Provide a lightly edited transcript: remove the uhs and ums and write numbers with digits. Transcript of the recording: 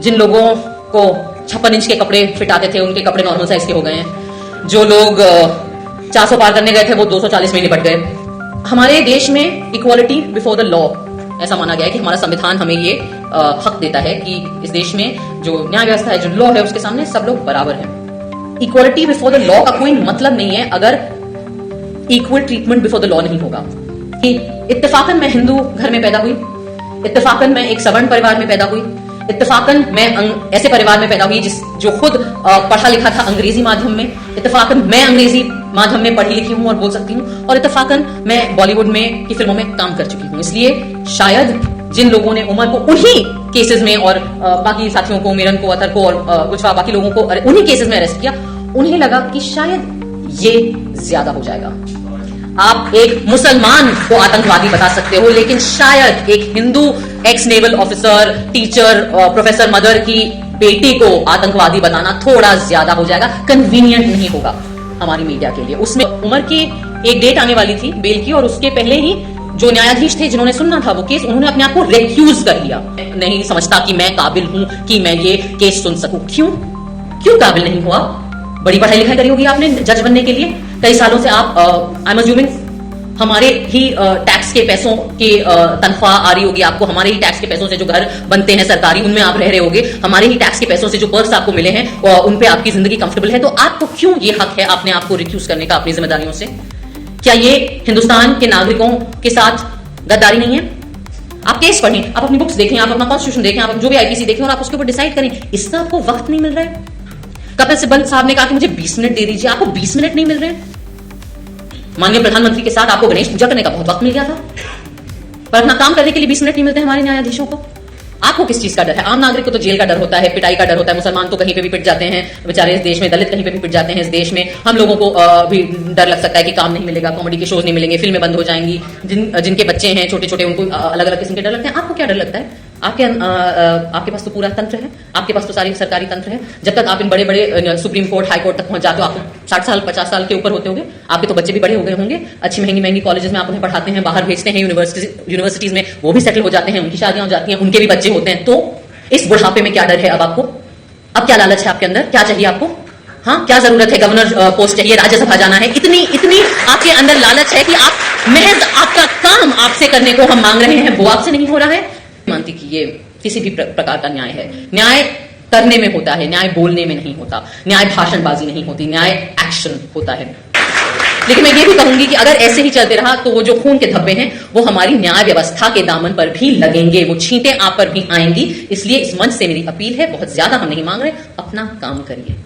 जिन लोगों को 56 इंच के कपड़े फिट आते थे उनके कपड़े नॉर्मल साइज के हो गए हैं। जो लोग 400 पार करने गए थे वो 240 में निपट गए। हमारे देश में इक्वालिटी बिफोर द लॉ ऐसा माना गया है कि हमारा संविधान हमें ये हक देता है कि इस देश में जो न्याय व्यवस्था है, जो लॉ है, उसके सामने सब लोग बराबर हैं। इक्वालिटी बिफोर द लॉ का कोई मतलब नहीं है अगर equal treatment before the law नहीं होगा। कि इत्तेफाकन मैं हिंदू घर में पैदा हुई, इत्तेफाकन मैं एक सवर्ण परिवार में पैदा हुई, इत्तेफाकन मैं ऐसे परिवार में पैदा हुई जो खुद पढ़ा लिखा था अंग्रेजी माध्यम में, इत्तेफाकन मैं अंग्रेजी माध्यम में पढ़ी लिखी हूं और बोल सकती हूं, और इत्तेफाकन मैं बॉलीवुड में की फिल्मों में काम कर चुकी हूं। इसलिए शायद जिन लोगों ने उमर को उन्हीं केसेस में और बाकी साथियों को, मिरन को, अतर को और कुछ बाकी लोगों को उन्हीं केसेस में अरेस्ट किया, उन्हें लगा कि शायद ये ज्यादा हो जाएगा। आप एक मुसलमान को आतंकवादी बता सकते हो, लेकिन शायद एक Hindu x naval officer, teacher, professor mother की बेटी को आतंकवादी बताना थोड़ा ज्यादा हो जाएगा, कन्वीनियंट नहीं होगा हमारी मीडिया के लिए। उसमें उमर की एक डेट आने वाली थी बेल की, और उसके पहले ही जो न्यायाधीश थे जिन्होंने सुनना था वो केस, उन्होंने अपने आप को रेक्यूज कर लिया। नहीं समझता कि मैं काबिल हूं कि मैं ये केस सुन सकूं। क्यों काबिल नहीं हुआ? बड़ी पढ़ाई लिखाई करी होगी आपने जज बनने के लिए, कई सालों से आप आई एम अज्यूमिंग हमारे ही टैक्स के पैसों की तनख्वाह आ रही होगी आपको, हमारे ही टैक्स के पैसों से जो घर बनते हैं सरकारी उनमें आप रह रहे होगे, हमारे ही टैक्स के पैसों से जो पर्स आपको मिले हैं उन पे आपकी जिंदगी कंफर्टेबल है। तो आपको क्यों ये हक है अपने आप को रिक्यूज करने का अपनी जिम्मेदारियों से? क्या ये हिंदुस्तान के नागरिकों के साथ गद्दारी नहीं है? आप केस पढ़ें, आप अपनी बुक्स देखें, आप अपना कॉन्स्टिट्यूशन देखें, आप जो भी आईपीसी देखें और आप उसके ऊपर डिसाइड करें। इसका आपको वक्त नहीं मिल रहा है। कपिल सिब्बल साहब ने कहा कि मुझे 20 मिनट दे दीजिए, आपको 20 मिनट नहीं मिल रहे हैं। माननीय प्रधानमंत्री के साथ आपको गणेश पूजा करने का बहुत वक्त मिल गया था, पर अपना काम करने के लिए 20 मिनट नहीं मिलते हमारे न्यायाधीशों को। आपको किस चीज का डर है? आम नागरिक को तो जेल का डर होता है, पिटाई का डर होता है, मुसलमान तो कहीं पे भी पिट जाते हैं बेचारे इस देश में, दलित कहीं पे भी पिट जाते हैं इस देश में। हम लोगों को भी डर लग सकता है कि काम नहीं मिलेगा, कॉमेडी के शोज नहीं मिलेंगे, फिल्में बंद हो जाएंगी, जिनके बच्चे हैं छोटे छोटे उनको अलग अलग किस्म के डर लगते हैं। आपको क्या डर लगता है? आपके पास तो पूरा तंत्र है, आपके पास तो सारी सरकारी तंत्र है। जब तक आप इन बड़े बड़े सुप्रीम कोर्ट, हाई कोर्ट तक पहुंच जाते हो, आपको 60 साल 50 साल के ऊपर होते होंगे, आपके तो बच्चे भी बड़े हो गए होंगे, अच्छी महंगी महंगी कॉलेजेस में आप उन्हें पढ़ाते हैं, बाहर भेजते हैं यूनिवर्सिटीज में, वो भी सेटल हो जाते हैं, उनकी शादियां हो जाती हैं, उनके भी बच्चे होते हैं। तो इस बुढ़ापे में क्या डर है अब आपको? अब क्या लालच है आपके अंदर? क्या चाहिए आपको? हाँ, क्या जरूरत है? गवर्नर पोस्ट चाहिए, राज्यसभा जाना है, इतनी आपके अंदर लालच है कि आप महज आपका काम आपसे करने को हम मांग रहे हैं, वो आपसे नहीं हो रहा है। मानती कि ये किसी भी प्रकार का न्याय है। न्याय करने में होता है, न्याय बोलने में नहीं होता, न्याय भाषणबाजी नहीं होती, न्याय एक्शन होता है। लेकिन मैं ये भी कहूंगी कि अगर ऐसे ही चलते रहा तो वो जो खून के धब्बे हैं वो हमारी न्याय व्यवस्था के दामन पर भी लगेंगे, वो छींटे आप पर भी आएंगी। इसलिए इस मंच से मेरी अपील है, बहुत ज्यादा हम नहीं मांग रहे, अपना काम करिए।